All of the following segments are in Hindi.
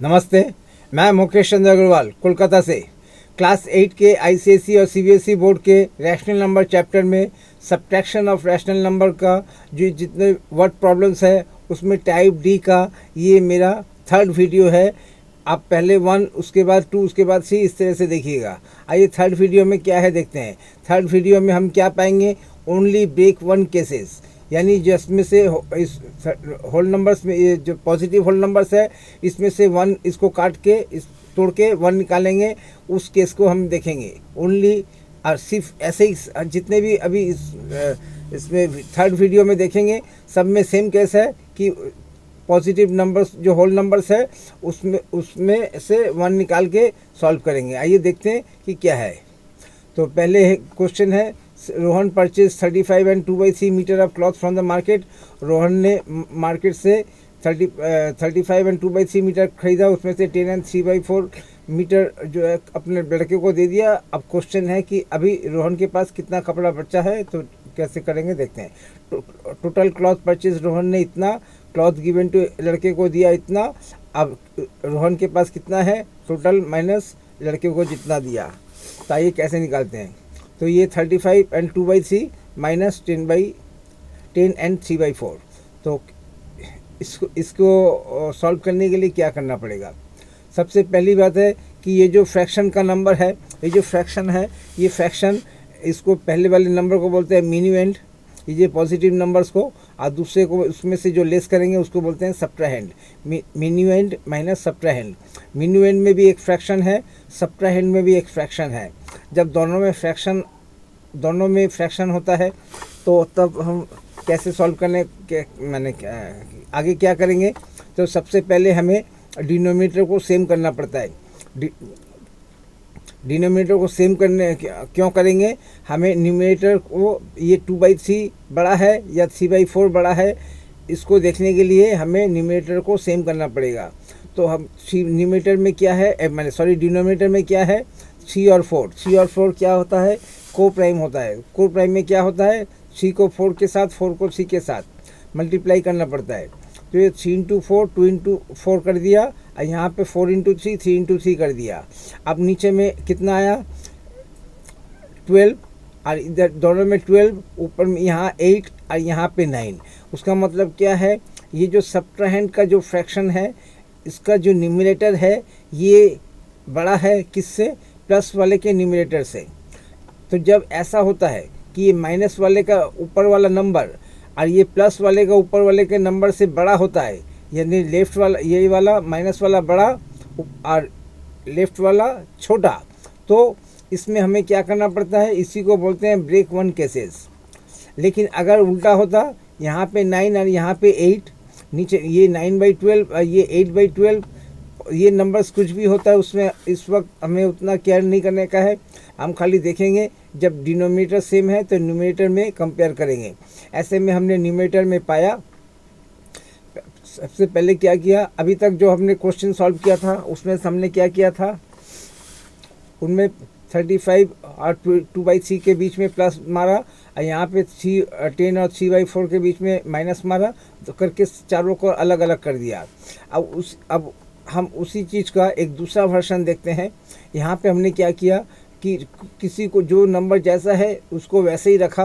नमस्ते, मैं मुकेश चंद्र अग्रवाल कोलकाता से क्लास 8 के आईसीएसई और सीबीएसई बोर्ड के रैशनल नंबर चैप्टर में सब्ट्रैक्शन ऑफ रैशनल नंबर का जो जितने वर्ड प्रॉब्लम्स है उसमें टाइप डी का ये मेरा थर्ड वीडियो है। आप पहले 1, उसके बाद 2, उसके बाद 3 इस तरह से देखिएगा। आइए थर्ड वीडियो में क्या है देखते हैं। थर्ड वीडियो में हम क्या पाएंगे, ओनली ब्रेक 1 केसेस, यानी जिसमें से इस होल नंबर्स में ये जो पॉजिटिव होल नंबर्स है इसमें से 1 इसको काट के इस तोड़ के 1 निकालेंगे, उस केस को हम देखेंगे ओनली। और सिर्फ ऐसे ही जितने भी अभी इसमें थर्ड वीडियो में देखेंगे सब में सेम केस है कि पॉजिटिव नंबर्स जो होल नंबर्स है उसमें से 1 निकाल के सॉल्व करेंगे। आइए देखते हैं कि क्या है। तो पहले क्वेश्चन है, Rohan purchase 35 and 2/3 metre of cloth from the market. Rohan ने मार्केट से 35 एंड 2/3 मीटर खरीदा, उसमें से 10 एंड 3/4 मीटर जो है अपने लड़के को दे दिया। अब क्वेश्चन है कि अभी रोहन के पास कितना कपड़ा बचा है, तो कैसे करेंगे देखते हैं। टोटल क्लॉथ परचेज रोहन ने इतना, क्लॉथ गिवन टू लड़के को दिया इतना। अब रोहन के पास कितना है टोटल माइनस लड़के को जितना दिया, तो आइए कैसे निकालते हैं। तो ये 35 एंड 2/3 माइनस 10 एंड 3/4। तो इसको सॉल्व करने के लिए क्या करना पड़ेगा। सबसे पहली बात है कि ये जो फ्रैक्शन का नंबर है, ये जो फ्रैक्शन है, ये फ्रैक्शन इसको पहले वाले नंबर को बोलते हैं मिन्यूएंड, ये पॉजिटिव नंबर्स को, और दूसरे को उसमें से जो लेस करेंगे उसको बोलते हैं सब्ट्राहेंड। मिन्यूएंड minus subtrahend. मिन्यूएंड में भी एक फ्रैक्शन है, सब्ट्राहेंड में भी एक फ्रैक्शन है। जब दोनों में फ्रैक्शन होता है तो तब हम कैसे सॉल्व करने के आगे क्या करेंगे। तो सबसे पहले हमें डिनोमिनेटर को सेम करना पड़ता है। डिनोमिनेटर को सेम करने क्यों करेंगे, हमें न्यूमरेटर को ये 2/3 बड़ा है या 3/4 बड़ा है, इसको देखने के लिए हमें न्यूमरेटर को सेम करना पड़ेगा। तो हम न्यूमरेटर में क्या है, डिनोमिनेटर में क्या है, 3 और 4। 3 और 4 क्या होता है, को प्राइम होता है। को प्राइम में क्या होता है, 3 को 4 के साथ, 4 को 3 के साथ मल्टीप्लाई करना पड़ता है। तो ये 3 × 4 2 × 4 कर दिया, और यहाँ पे 4 × 3 3 × 3 कर दिया। अब नीचे में कितना आया 12, और इधर दोनों में 12, ऊपर में यहाँ 8 और यहाँ पे 9। उसका मतलब क्या है, ये जो सब्ट्राहेंड का जो फ्रैक्शन है इसका जो न्यूमरेटर है ये बड़ा है किससे, प्लस वाले के न्यूमरेटर से। तो जब ऐसा होता है कि ये माइनस वाले का ऊपर वाला नंबर और ये प्लस वाले का ऊपर वाले के नंबर से बड़ा होता है, यानी लेफ्ट वाला ये वाला माइनस वाला बड़ा और लेफ्ट वाला छोटा, तो इसमें हमें क्या करना पड़ता है, इसी को बोलते हैं ब्रेक 1 केसेस। लेकिन अगर उल्टा होता, यहाँ पे 9 और यहाँ पे 8, नीचे ये 9/12 और ये 8/12, ये नंबर्स कुछ भी होता है उसमें इस वक्त हमें उतना केयर नहीं करने का है। हम खाली देखेंगे जब डिनोमिनेटर सेम है तो न्यूमरेटर में कंपेयर करेंगे। ऐसे में हमने न्यूमरेटर में पाया, सबसे पहले क्या किया, अभी तक जो हमने क्वेश्चन सॉल्व किया था उसमें हमने क्या किया था, उनमें 35 और 2/3 के बीच में प्लस मारा, और यहाँ पे 10 और 3/4 के बीच में माइनस मारा, तो करके चारों को अलग अलग कर दिया। अब हम उसी चीज़ का एक दूसरा वर्जन देखते हैं। यहाँ पे हमने क्या किया कि किसी को जो नंबर जैसा है उसको वैसे ही रखा,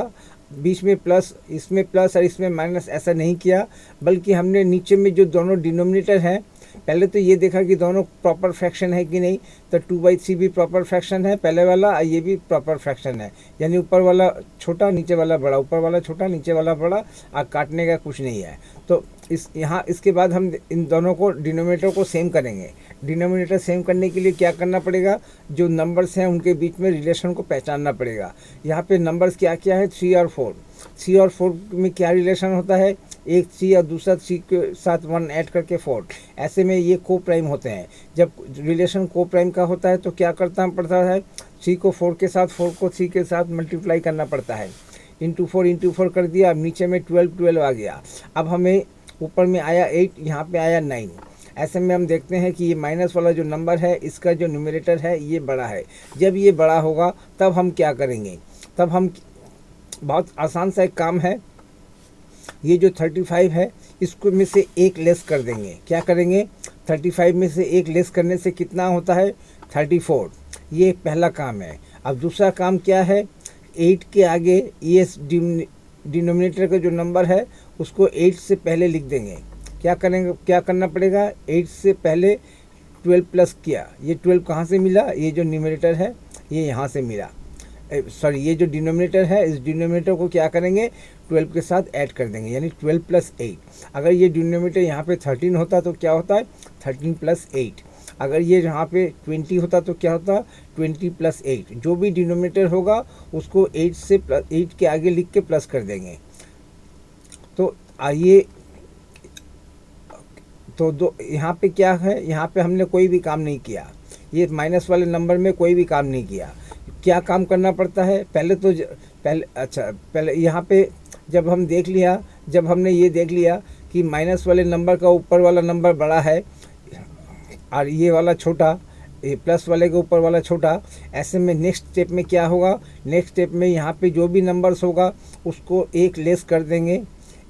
बीच में प्लस, इसमें प्लस और इसमें माइनस, ऐसा नहीं किया, बल्कि हमने नीचे में जो दोनों डिनोमिनेटर हैं पहले तो ये देखा कि दोनों प्रॉपर फ्रैक्शन है कि नहीं। तो 2/3 भी प्रॉपर फ्रैक्शन है पहले वाला, और ये भी प्रॉपर फ्रैक्शन है, यानी ऊपर वाला छोटा नीचे वाला बड़ा, ऊपर वाला छोटा नीचे वाला बड़ा, और काटने का कुछ नहीं है। तो इसके बाद हम इन दोनों को डिनोमिनेटर को सेम करेंगे। डिनोमिनेटर सेम करने के लिए क्या करना पड़ेगा, जो नंबर्स हैं उनके बीच में रिलेशन को पहचानना पड़ेगा। यहाँ पे नंबर्स क्या क्या है, 3 और 4। 3 और 4 में क्या रिलेशन होता है, एक 3 और दूसरा 3 के साथ 1 ऐड करके 4। ऐसे में ये को प्राइम होते हैं। जब रिलेशन को प्राइम का होता है तो क्या करना पड़ता है, 3 को 4 के साथ, 4 को 3 के साथ मल्टीप्लाई करना पड़ता है। इंटू 4 कर दिया, अब नीचे में 12 आ गया। अब हमें ऊपर में आया 8, यहाँ पे आया 9। ऐसे में हम देखते हैं कि ये माइनस वाला जो नंबर है इसका जो न्यूमरेटर है ये बड़ा है। जब ये बड़ा होगा तब हम क्या करेंगे, तब हम बहुत आसान सा एक काम है, ये जो 35 है इसको में से एक लेस कर देंगे। क्या करेंगे, 35 में से 1 लेस करने से कितना होता है 34। ये पहला काम है। अब दूसरा काम क्या है, 8 के आगे ये डिनोमिनेटर का जो नंबर है उसको 8 से पहले लिख देंगे। क्या करेंगे, क्या करना पड़ेगा, 8 से पहले 12 प्लस किया। ये 12 कहाँ से मिला, ये जो न्यूमरेटर है ये यहाँ से मिला, सॉरी ये जो डिनोमिनेटर है इस डिनोमिनेटर को क्या करेंगे 12 के साथ ऐड कर देंगे, यानी 12 प्लस 8। अगर ये डिनोमिनेटर यहाँ पे 13 होता तो क्या होता है 13 प्लस 8। अगर ये यहाँ पे 20 होता तो क्या होता 20 प्लस 8। जो भी डिनोमिनेटर होगा उसको 8 से 8 के आगे लिख के प्लस कर देंगे। तो आइए, तो दो यहाँ पे क्या है, यहाँ पे हमने कोई भी काम नहीं किया, ये माइनस वाले नंबर में कोई भी काम नहीं किया। क्या काम करना पड़ता है, पहले यहाँ पे जब हम देख लिया, जब हमने ये देख लिया कि माइनस वाले नंबर का ऊपर वाला नंबर बड़ा है और ये वाला छोटा, ये प्लस वाले के ऊपर वाला छोटा, ऐसे में नेक्स्ट स्टेप में क्या होगा, नेक्स्ट स्टेप में यहाँ पे जो भी नंबर्स होगा उसको 1 लेस कर देंगे,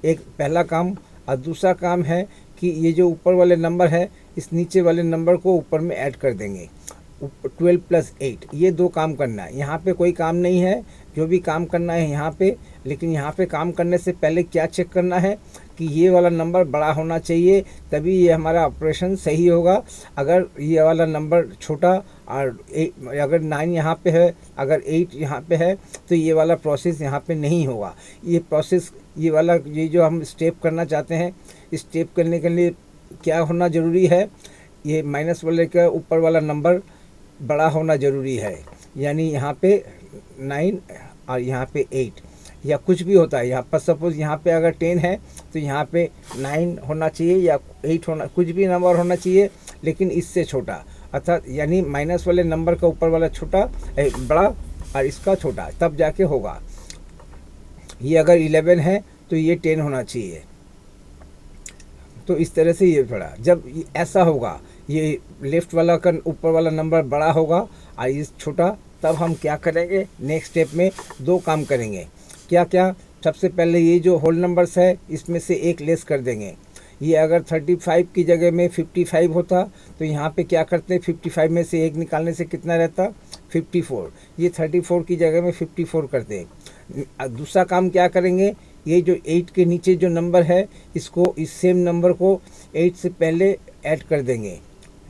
एक पहला काम। और दूसरा काम है कि ये जो ऊपर वाले नंबर है इस नीचे वाले नंबर को ऊपर में ऐड कर देंगे, 12 प्लस 8। ये 2 काम करना है, यहाँ पे कोई काम नहीं है, जो भी काम करना है यहाँ पे। लेकिन यहाँ पे काम करने से पहले क्या चेक करना है कि ये वाला नंबर बड़ा होना चाहिए, तभी ये हमारा ऑपरेशन सही होगा। अगर ये वाला नंबर छोटा और अगर 9 यहाँ पे है, अगर 8 यहाँ पे है, तो ये वाला प्रोसेस यहाँ पे नहीं होगा। ये प्रोसेस, ये वाला, ये जो हम स्टेप करना चाहते हैं, स्टेप करने के लिए क्या होना ज़रूरी है, ये माइनस वाले का ऊपर वाला नंबर बड़ा होना ज़रूरी है। यानी यहाँ पे 9 और यहाँ पे 8 या कुछ भी होता है। यहाँ पर सपोज़ यहाँ पे अगर 10 है तो यहाँ पे 9 होना चाहिए या 8 होना, कुछ भी नंबर होना चाहिए लेकिन इससे छोटा, अर्थात यानी माइनस वाले नंबर का ऊपर वाला छोटा बड़ा और इसका छोटा, तब जाके होगा। ये अगर 11 है तो ये 10 होना चाहिए। तो इस तरह से ये पड़ा, जब ऐसा होगा, ये लेफ़्ट वाला का ऊपर वाला नंबर बड़ा होगा और ये छोटा, तब हम क्या करेंगे, नेक्स्ट स्टेप में 2 काम करेंगे। क्या क्या, सबसे पहले ये जो होल नंबर्स है इसमें से 1 लेस कर देंगे। ये अगर 35 की जगह में 55 होता तो यहाँ पे क्या करते, 55 में से 1 निकालने से कितना रहता 54। ये 34 की जगह में 54 करते हैं। दूसरा काम क्या करेंगे, ये जो 8 के नीचे जो नंबर है इसको, इस सेम नंबर को 8 से पहले ऐड कर देंगे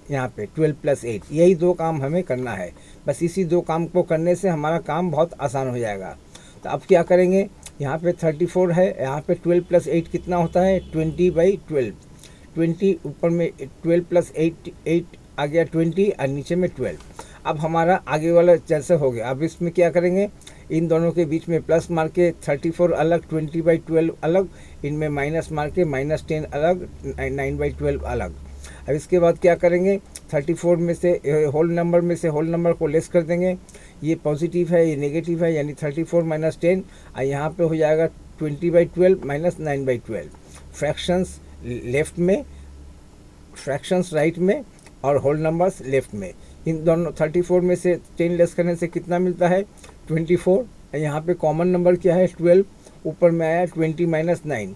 यहाँ पे 12 प्लस 8। यही 2 काम हमें करना है, बस इसी 2 काम को करने से हमारा काम बहुत आसान हो जाएगा। तो अब क्या करेंगे, यहाँ पे 34 है, यहाँ पे 12 प्लस 8 कितना होता है 20/12। 20 ऊपर में 12 प्लस 8 आ गया 20 और नीचे में 12। अब हमारा आगे वाला जैसे हो गया। अब इसमें क्या करेंगे, इन दोनों के बीच में प्लस मार के 34 अलग, 20/12 अलग, इनमें माइनस मार के -10 अलग, 9/12 अलग। अब इसके बाद क्या करेंगे, 34 में से होल नंबर में से होल नंबर को लेस कर देंगे। ये पॉजिटिव है, ये नेगेटिव है, यानी 34 - 10 और यहाँ पे हो जाएगा 20/12 - 9/12। फ्रैक्शंस लेफ़्ट में, फ्रैक्शंस राइट में और होल नंबर्स लेफ़्ट में। इन दोनों 34 में से 10 लेस करने से कितना मिलता है 24। यहाँ पे कॉमन नंबर क्या है 12, ऊपर में आया 20 - 9,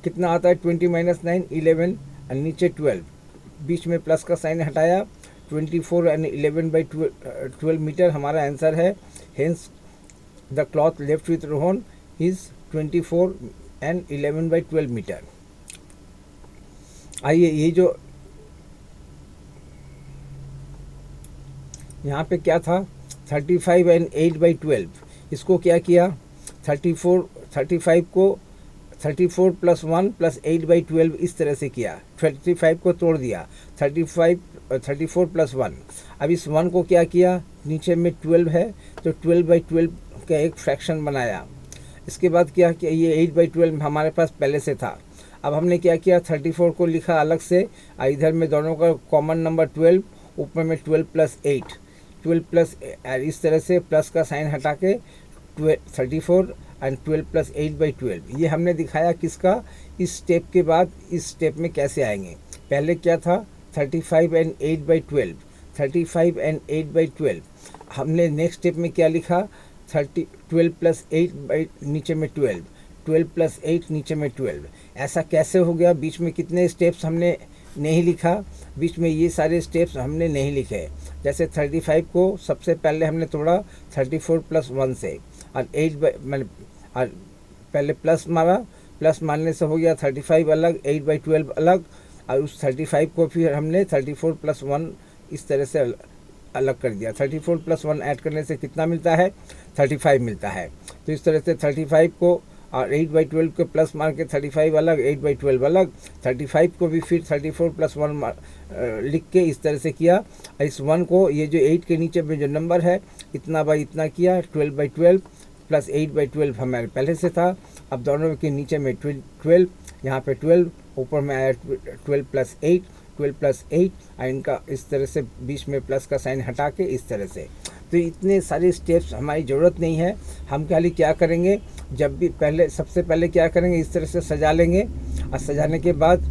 कितना आता है 20 - 9 11 और नीचे 12, बीच में प्लस का साइन हटाया, 24 एंड 11/12 मीटर हमारा आंसर है। Hence the cloth left with Rohan is 24 and 11/12 metre. आइए, ये जो यहाँ पे क्या था 35 एंड 8/12, इसको क्या किया 35 को 34 + 1 + 8/12 इस तरह से किया। 35 को तोड़ दिया, 34 + 1। अब इस 1 को क्या किया, नीचे में 12 है तो 12/12 का एक फ्रैक्शन बनाया। इसके बाद क्या किया, ये 8/12 हमारे पास पहले से था। अब हमने क्या किया 34 को लिखा अलग से, इधर में दोनों का कॉमन नंबर 12, ऊपर में 12 + 8, 12 प्लस इस तरह से प्लस का साइन हटा के 34 एंड 12 + 8/12। ये हमने दिखाया किसका, इस स्टेप के बाद इस स्टेप में कैसे आएंगे। पहले क्या था 35 एंड 8/12, 35 एंड 8/12। हमने नेक्स्ट स्टेप में क्या लिखा 12 + 8 नीचे में 12, 12 + 8 नीचे में 12। ऐसा कैसे हो गया, बीच में कितने स्टेप्स हमने नहीं लिखा, बीच में ये सारे स्टेप्स हमने नहीं लिखे। जैसे 35 को सबसे पहले हमने तोड़ा 34 + 1 से, और 8 और पहले प्लस मारा, प्लस मारने से हो गया 35 अलग, 8/12 अलग, और उस 35 को फिर हमने 34 + 1 इस तरह से अलग कर दिया। 34 + 1 ऐड करने से कितना मिलता है? 35 मिलता है। तो इस तरह से 35 को और 8/12 के प्लस मार के 35 अलग, 8/12 अलग, 35 को भी फिर 34 + 1 लिख के इस तरह से किया। इस 1 को ये जो 8 के नीचे में जो नंबर है इतना बाई इतना किया, 12/12 + 8/12 हमारे पहले से था। अब दोनों के नीचे में 12, यहाँ पे 12, ऊपर में आया 12 + 8, 12 + 8, और इनका इस तरह से बीच में प्लस का साइन हटा के इस तरह से। तो इतने सारे स्टेप्स हमारी ज़रूरत नहीं है। हम खाली क्या करेंगे, जब भी पहले सबसे पहले क्या करेंगे, इस तरह से सजा लेंगे, और सजाने के बाद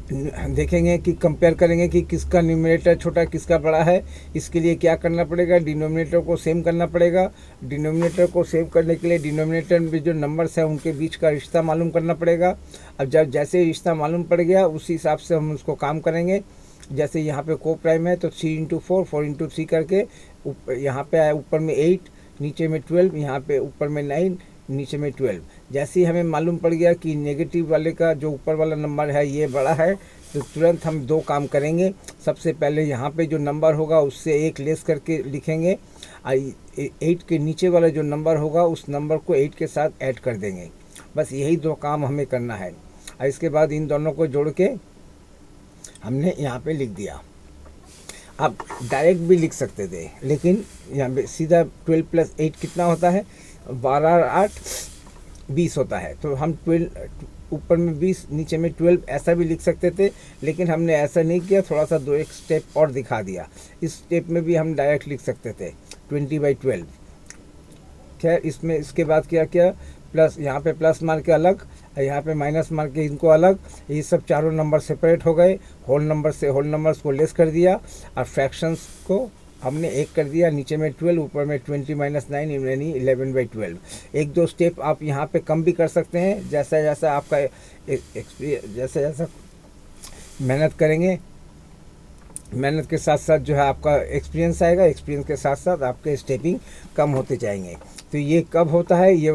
देखेंगे कि कंपेयर करेंगे कि किसका न्यूमरेटर छोटा किसका बड़ा है। इसके लिए क्या करना पड़ेगा, डिनोमिनेटर को सेम करना पड़ेगा। डिनोमिनेटर को सेव करने के लिए डिनोमिनेटर में जो नंबर्स हैं उनके बीच का रिश्ता मालूम करना पड़ेगा। अब जब जैसे रिश्ता मालूम पड़ गया उसी हिसाब से हम उसको काम करेंगे। जैसे यहाँ पे को प्राइम है तो 3 × 4, 4 × 3 करके यहाँ पे आया ऊपर में 8, नीचे में 12, यहाँ पे ऊपर में 9, नीचे में 12। जैसे ही हमें मालूम पड़ गया कि नेगेटिव वाले का जो ऊपर वाला नंबर है ये बड़ा है, तो तुरंत हम दो काम करेंगे। सबसे पहले यहाँ पे जो नंबर होगा उससे एक लेस करके लिखेंगे, और 8 के नीचे वाला जो नंबर होगा उस नंबर को 8 के साथ ऐड कर देंगे। बस यही दो काम हमें करना है। और इसके बाद इन दोनों को जोड़ के हमने यहाँ पे लिख दिया। आप डायरेक्ट भी लिख सकते थे, लेकिन यहाँ पे सीधा 12 + 8 कितना होता है, 12 और 8 20 होता है। तो हम 12 ऊपर में 20 नीचे में 12 ऐसा भी लिख सकते थे, लेकिन हमने ऐसा नहीं किया, थोड़ा सा एक स्टेप और दिखा दिया। इस स्टेप में भी हम डायरेक्ट लिख सकते थे 20/12। खैर इसमें इसके बाद क्या किया, प्लस यहाँ पे प्लस मार के अलग, यहाँ पे माइनस मार के इनको अलग। ये सब चारों नंबर सेपरेट हो गए। होल नंबर से होल नंबर्स को लेस कर दिया, और फ्रैक्शंस को हमने एक कर दिया। नीचे में 12, ऊपर में 20 - 9 यानी 11/12। एक दो स्टेप आप यहाँ पे कम भी कर सकते हैं। जैसा जैसा आपका जैसा जैसा मेहनत करेंगे, मेहनत के साथ साथ जो है आपका एक्सपीरियंस आएगा, एक्सपीरियंस के साथ साथ आपके स्टेपिंग कम होते जाएंगे। तो ये कब होता है, ये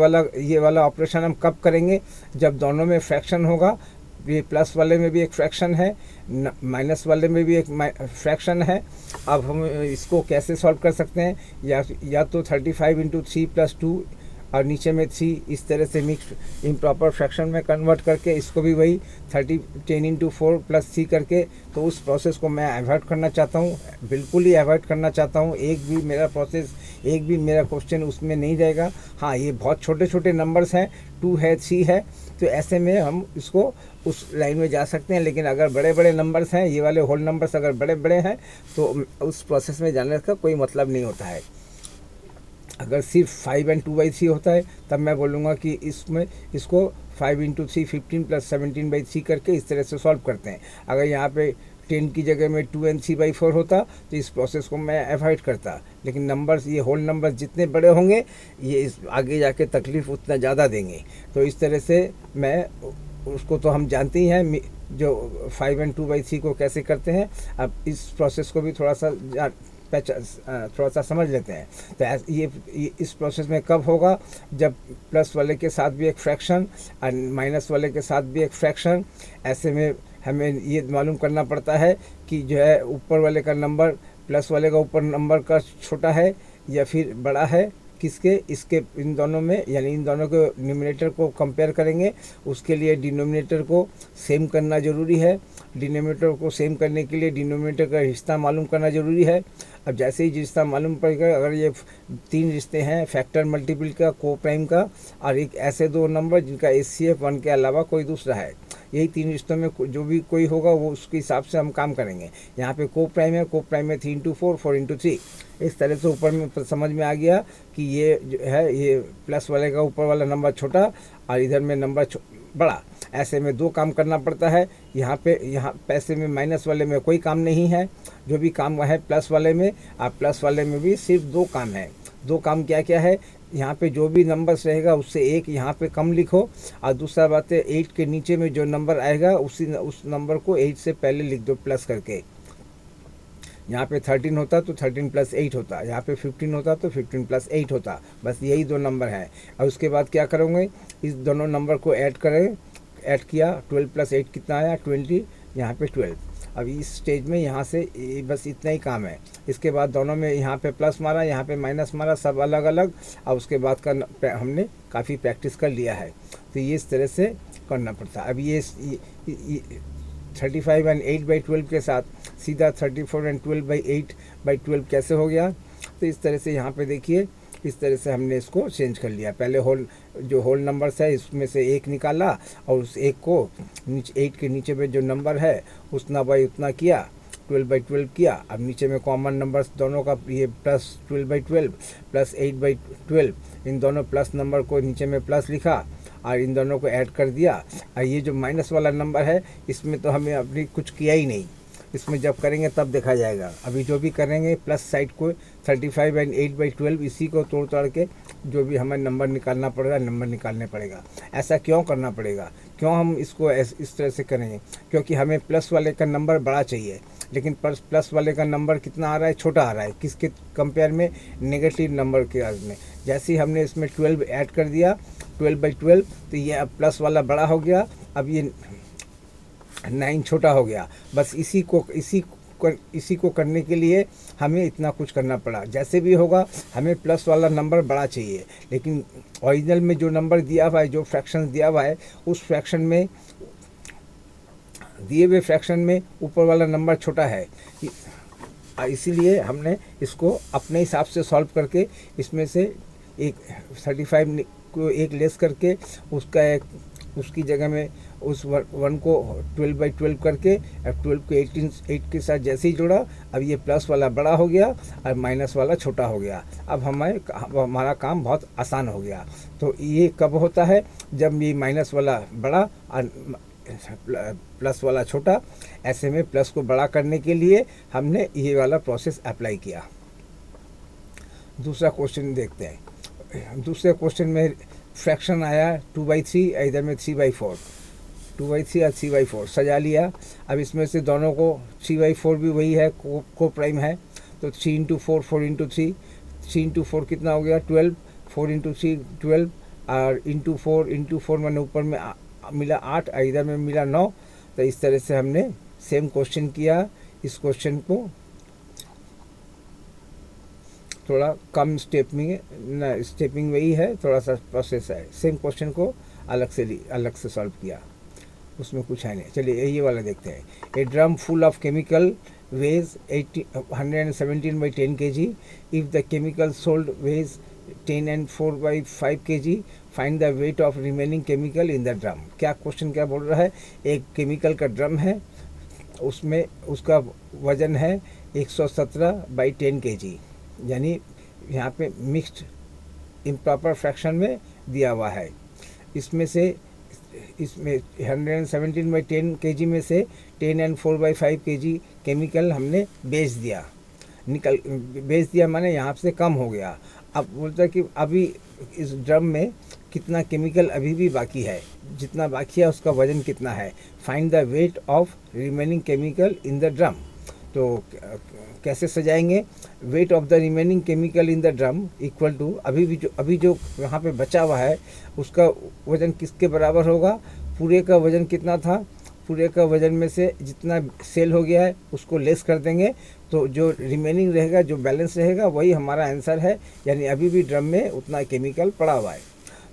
वाला ऑपरेशन हम कब करेंगे, जब दोनों में फ्रैक्शन होगा। ये प्लस वाले में भी एक फ्रैक्शन है, माइनस वाले में भी एक फ्रैक्शन है। अब हम इसको कैसे सॉल्व कर सकते हैं, या तो 35 × 3 + 2 और नीचे में 3 इस तरह से मिक्स इम्प्रॉपर फ्रैक्शन में कन्वर्ट करके, इसको भी वही 10 × 4 + 3 करके। तो उस प्रोसेस को मैं अवॉइड करना चाहता हूँ, बिल्कुल ही अवॉइड करना चाहता हूँ। एक भी मेरा क्वेश्चन उसमें नहीं रहेगा। हाँ, ये बहुत छोटे छोटे नंबर्स हैं, 2 है 3 है, तो ऐसे में हम इसको उस लाइन में जा सकते हैं। लेकिन अगर बड़े बड़े नंबर्स हैं, ये वाले होल नंबर्स अगर बड़े बड़े हैं, तो उस प्रोसेस में जाने का कोई मतलब नहीं होता है। अगर सिर्फ 5 and 2/3 होता है, तब मैं बोलूँगा कि इसको 5 × 3 15 + 17/3 करके इस तरह से सॉल्व करते हैं। अगर यहाँ पे 10 की जगह में 2 and 3/4 होता, तो इस प्रोसेस को मैं अवॉइड करता। लेकिन नंबर्स, ये होल नंबर्स जितने बड़े होंगे, ये इस आगे जाके तकलीफ़ उतना ज़्यादा देंगे। तो इस तरह से मैं उसको तो हम जानते ही हैं, जो 5 and 2/3 को कैसे करते हैं। अब इस प्रोसेस को भी थोड़ा सा समझ लेते हैं। तो ये इस प्रोसेस में कब होगा, जब प्लस वाले के साथ भी एक फ्रैक्शन और माइनस वाले के साथ भी एक फ्रैक्शन। ऐसे में हमें ये मालूम करना पड़ता है कि जो है ऊपर वाले का नंबर प्लस वाले का ऊपर नंबर का छोटा है या फिर बड़ा है, किसके, इसके, इन दोनों में, यानी इन दोनों के न्यूमरेटर को कंपेयर करेंगे। उसके लिए डिनोमिनेटर को सेम करना ज़रूरी है। डिनोमिनेटर को सेम करने के लिए डिनोमिनेटर का रिश्ता मालूम करना ज़रूरी है। अब जैसे ही रिश्ता मालूम पड़ेगा, अगर ये 3 रिश्ते हैं, फैक्टर मल्टीपल का, को प्राइम का, और एक ऐसे दो नंबर जिनका HCF 1 के अलावा कोई दूसरा है, यही 3 रिश्तों में जो भी कोई होगा वो उसके हिसाब से हम काम करेंगे। यहाँ पे को प्राइम है, 3 × 4, 4 × 3। इस तरह से ऊपर में समझ में आ गया कि ये जो है, ये प्लस वाले का ऊपर वाला नंबर छोटा और इधर में नंबर बड़ा। ऐसे में दो काम करना पड़ता है। यहाँ पैसे में माइनस वाले में कोई काम नहीं है, जो भी काम है प्लस वाले में, और प्लस वाले में भी सिर्फ दो काम है। दो काम क्या क्या है, यहाँ पे जो भी नंबर्स रहेगा उससे एक यहाँ पे कम लिखो, और दूसरा बात है 8 के नीचे में जो नंबर आएगा उस नंबर को 8 से पहले लिख दो प्लस करके। यहाँ पे 13 होता तो 13 + 8 होता, यहाँ पे 15 होता तो 15 + 8 होता। बस यही दो नंबर हैं। और उसके बाद क्या करोगे, इस दोनों नंबर को ऐड करें, ऐड किया, 12 + 8 कितना आया 20, यहाँ पे 12। अब इस स्टेज में यहाँ से बस इतना ही काम है। इसके बाद दोनों में यहाँ पे प्लस मारा, यहाँ पे माइनस मारा, सब अलग अलग। और उसके बाद का हमने काफ़ी प्रैक्टिस कर लिया है, तो ये इस तरह से करना पड़ता है। अब ये 35 और 8/12 के साथ सीधा 34 और 12/8/12 कैसे हो गया। तो इस तरह से यहाँ पे देखिए, इस तरह से हमने इसको चेंज कर लिया। पहले जो होल नंबर्स है इसमें से एक निकाला, और उस एक को 8 के नीचे में जो नंबर है उतना बाई उतना किया, 12/12 किया। अब नीचे में कॉमन नंबर्स दोनों का ये प्लस 12/12 प्लस 8/12, इन दोनों प्लस नंबर को नीचे में प्लस लिखा और इन दोनों को ऐड कर दिया। और ये जो माइनस वाला नंबर है इसमें तो हमें अभी कुछ किया ही नहीं, इसमें जब करेंगे तब देखा जाएगा। अभी जो भी करेंगे प्लस साइड को 35 और 8/12 इसी को तोड़ ताड़ के जो भी हमें नंबर निकालना पड़ेगा, नंबर निकालने पड़ेगा। ऐसा क्यों करना पड़ेगा, क्यों हम इसको इस तरह से करेंगे, क्योंकि हमें प्लस वाले का नंबर बड़ा चाहिए, लेकिन प्लस वाले का नंबर कितना आ रहा है, छोटा आ रहा है। किसके कंपेयर में, नेगेटिव नंबर के अर्थ में। जैसे ही हमने इसमें 12 ऐड कर दिया 12/12, तो ये अब प्लस वाला बड़ा हो गया, अब ये 9 छोटा हो गया। बस इसी को करने के लिए हमें इतना कुछ करना पड़ा। जैसे भी होगा हमें प्लस वाला नंबर बड़ा चाहिए, लेकिन ओरिजिनल में जो नंबर दिया हुआ है, जो फ्रैक्शन दिया हुआ है, उस फ्रैक्शन में, दिए हुए फ्रैक्शन में ऊपर वाला नंबर छोटा है। इसीलिए हमने इसको अपने हिसाब से सॉल्व करके इसमें से एक 35 को एक लेस करके उसकी जगह में उस 1 को 12/12 करके, अब 12 को 8 के साथ जैसे ही जोड़ा, अब ये प्लस वाला बड़ा हो गया और माइनस वाला छोटा हो गया। अब हमारा काम बहुत आसान हो गया। तो ये कब होता है, जब ये माइनस वाला बड़ा और प्लस वाला छोटा। ऐसे में प्लस को बड़ा करने के लिए हमने ये वाला प्रोसेस अप्लाई किया। दूसरा क्वेश्चन देखते हैं। दूसरे क्वेश्चन में फ्रैक्शन आया 2/3, इधर में 3/4, 2/3 और 3/4 सजा लिया। अब इसमें से दोनों को 3/4 भी वही है, को प्राइम है, तो 3 × 4 4 × 3, 3 × 4 कितना हो गया 12, 4 × 3 12, और इंटू 4 मैंने ऊपर में मिला 8, इधर में मिला 9। तो इस तरह से हमने सेम क्वेश्चन किया। इस क्वेश्चन को थोड़ा कम स्टेपिंग वही है, थोड़ा सा प्रोसेस है। सेम क्वेश्चन को अलग से सॉल्व किया, उसमें कुछ है नहीं। चलिए ये वाला देखते हैं। A drum full of chemical weighs 117/10 kg। If the chemical sold weighs 10 and 4/5 kg, find the weight of remaining chemical in the drum. क्या क्वेश्चन क्या बोल रहा है, एक केमिकल का ड्रम है, उसमें उसका वजन है 117/10 kg, यानी यहाँ पे मिक्स्ड इम्प्रॉपर फ्रैक्शन में दिया हुआ है। इसमें 117/10 kg में से 10 and 4/5 kg केमिकल हमने बेच दिया माने यहाँ से कम हो गया। अब बोलता है कि अभी इस ड्रम में कितना केमिकल अभी भी बाकी है, जितना बाकी है उसका वजन कितना है। Find the weight of remaining chemical in the drum. तो कैसे सजाएंगे, weight of the remaining chemical in the drum equal to अभी जो यहाँ पे बचा हुआ है उसका वजन किसके बराबर होगा, पूरे का वजन कितना था, पूरे का वजन में से जितना सेल हो गया है उसको लेस कर देंगे, तो जो रिमेनिंग रहेगा, जो बैलेंस रहेगा, वही हमारा आंसर है। यानी अभी भी ड्रम में उतना केमिकल पड़ा हुआ है।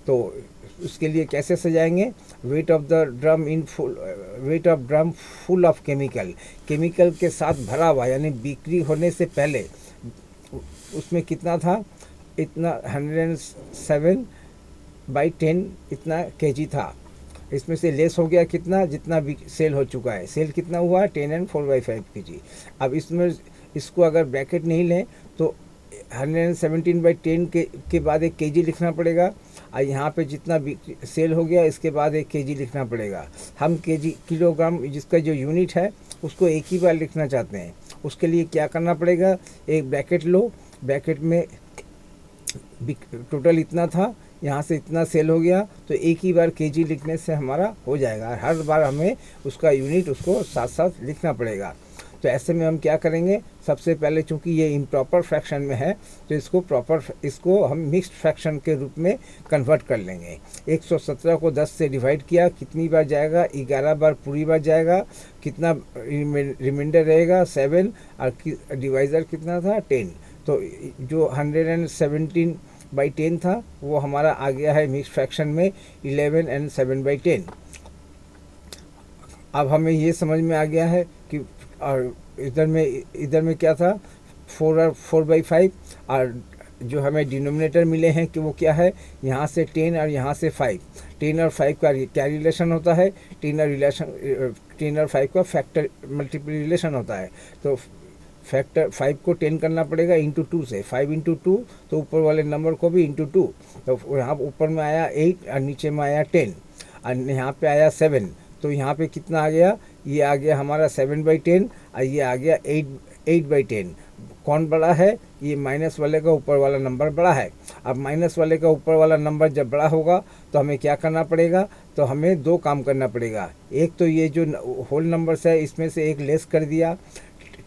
तो उसके लिए कैसे सजाएंगे, weight of drum full of chemical के साथ भरा हुआ, यानी बिक्री होने से पहले उसमें कितना था, इतना 107/10 इतना kg था। इसमें से लेस हो गया कितना, जितना भी सेल हो चुका है। सेल कितना हुआ 10 and 4/5 kg। अब इसको अगर ब्रैकेट नहीं लें तो 117/10 के बाद एक kg लिखना पड़ेगा, और यहाँ पे जितना सेल हो गया इसके बाद एक kg लिखना पड़ेगा। हम किलोग्राम जिसका जो यूनिट है उसको एक ही बार लिखना चाहते हैं। उसके लिए क्या करना पड़ेगा, एक ब्रैकेट लो, ब्रैकेट में टोटल इतना था, यहाँ से इतना सेल हो गया, तो एक ही बार केजी लिखने से हमारा हो जाएगा। हर बार हमें उसका यूनिट उसको साथ साथ लिखना पड़ेगा। तो ऐसे में हम क्या करेंगे, सबसे पहले चूंकि ये इम्प्रॉपर फ्रैक्शन में है तो इसको हम मिक्स्ड फ्रैक्शन के रूप में कन्वर्ट कर लेंगे। 117 को 10 से डिवाइड किया, कितनी बार जाएगा, 11 बार पूरी बार जाएगा, कितना रिमाइंडर रहेगा 7, और डिवाइज़र कितना था 10। तो जो 117/10 था वो हमारा आ गया है मिक्स्ड फ्रैक्शन में 11 and 7/10। अब हमें ये समझ में आ गया है कि और इधर में क्या था 4/5, और जो हमें डिनोमिनेटर मिले हैं कि वो क्या है, यहाँ से 10 और यहाँ से 5। 10 और 5 का क्या रिलेशन होता है, 10 और 5 का फैक्टर मल्टीपल रिलेशन होता है। तो फैक्टर 5 को 10 करना पड़ेगा इंटू 2 से, 5 इंटू 2, तो ऊपर वाले नंबर को भी इंटू 2। तो यहाँ ऊपर में आया 8 और नीचे में आया 10 और यहाँ पे आया 7। तो यहाँ पे कितना आ गया, ये आ गया हमारा 7/10 और ये आ गया 8/10। कौन बड़ा है, ये माइनस वाले का ऊपर वाला नंबर बड़ा है। अब माइनस वाले का ऊपर वाला नंबर जब बड़ा होगा तो हमें क्या करना पड़ेगा, तो हमें दो काम करना पड़ेगा। एक तो ये जो होल नंबर्स है इसमें से एक लेस कर दिया,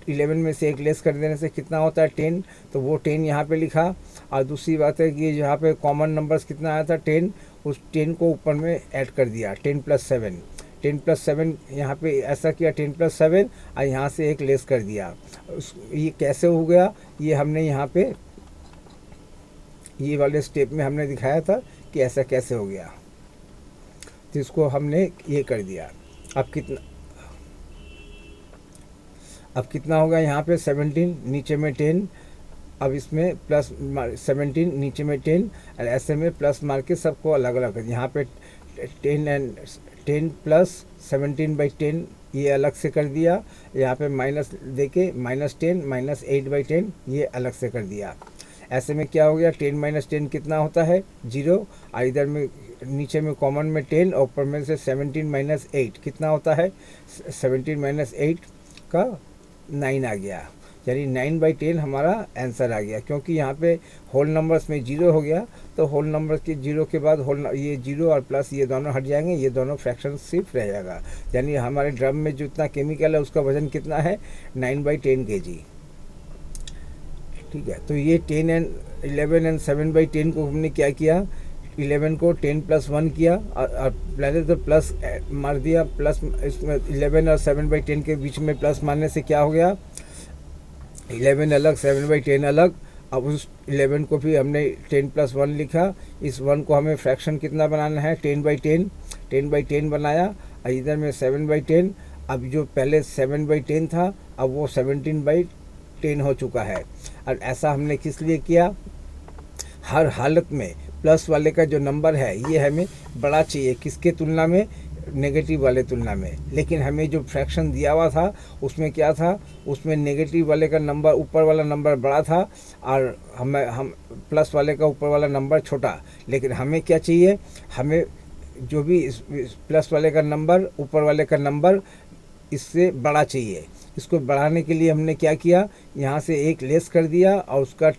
11 में से एक लेस कर देने से कितना होता है 10, तो वो 10 यहाँ पे लिखा। और दूसरी बात है कि यहाँ पे कॉमन नंबर्स कितना आया था 10, उस 10 को ऊपर में ऐड कर दिया 10 + 7। 10 + 7 यहाँ पे ऐसा किया 10 + 7 और यहाँ से एक लेस कर दिया। ये कैसे हो गया, ये हमने यहाँ पे ये वाले स्टेप में हमने दिखाया था कि ऐसा कैसे हो गया। तो इसको हमने ये कर दिया। अब कितना होगा, यहाँ पे 17 नीचे में 10, अब इसमें प्लस 17 नीचे में 10, और ऐसे में प्लस मार के सबको अलग अलग कर। यहाँ पे 10 + 17/10 ये अलग से कर दिया। यहाँ पे माइनस देके -10 -8/10 ये अलग से कर दिया। ऐसे में क्या हो गया, 10 - 10 कितना होता है 0, और इधर में नीचे में कॉमन में 10 और ऊपर में से 17 - 8 कितना होता है 17 - 8 का 9 आ गया। यानी 9/10 हमारा आंसर आ गया। क्योंकि यहाँ पे होल नंबर्स में 0 हो गया, तो होल नंबर के 0 के बाद ये 0 और प्लस ये दोनों हट जाएंगे, ये दोनों फ्रैक्शन सिर्फ रह जाएगा। यानी हमारे ड्रम में जितना केमिकल है उसका वजन कितना है 9/10 kg। ठीक है, तो ये 10 and 11 and 7/10 को हमने क्या किया, 11 को 10 + 1 किया, और पहले तो प्लस मार दिया, प्लस इसमें 11 और 7/10 के बीच में प्लस मारने से क्या हो गया 11 अलग 7/10 अलग। अब उस 11 को भी हमने 10 + 1 लिखा। इस 1 को हमें फ्रैक्शन कितना बनाना है 10/10 बनाया, और इधर में 7/10। अब जो पहले 7/10 था अब वो 17/10 हो चुका है। और ऐसा हमने किस लिए किया, हर हालत में प्लस वाले का जो नंबर है ये हमें बड़ा चाहिए, किसके तुलना में, नेगेटिव वाले तुलना में। लेकिन हमें जो फ्रैक्शन दिया हुआ था उसमें क्या था, उसमें नेगेटिव वाले का नंबर ऊपर वाला नंबर बड़ा था और हम प्लस वाले का ऊपर वाला नंबर छोटा। लेकिन हमें क्या चाहिए, हमें जो भी इस प्लस वाले का नंबर ऊपर वाले का नंबर इससे बड़ा चाहिए। इसको बढ़ाने के लिए हमने क्या किया, यहाँ से एक लेस कर दिया और उसका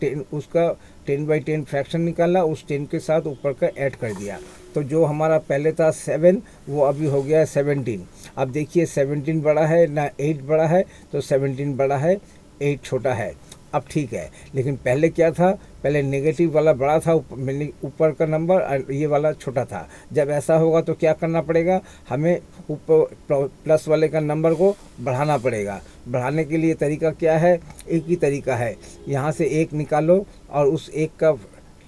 10/10 फ्रैक्शन निकाला, उस 10 के साथ ऊपर का ऐड कर दिया। तो जो हमारा पहले था 7 वो अभी हो गया 17। अब देखिए 17 बड़ा है ना 8 बड़ा है, तो 17 बड़ा है 8 छोटा है। अब ठीक है, लेकिन पहले क्या था, पहले नेगेटिव वाला बड़ा था ऊपर का नंबर और ये वाला छोटा था। जब ऐसा होगा तो क्या करना पड़ेगा, हमें ऊपर प्लस वाले का नंबर को बढ़ाना पड़ेगा। बढ़ाने के लिए तरीका क्या है, एक ही तरीका है, यहाँ से 1 निकालो और उस 1 का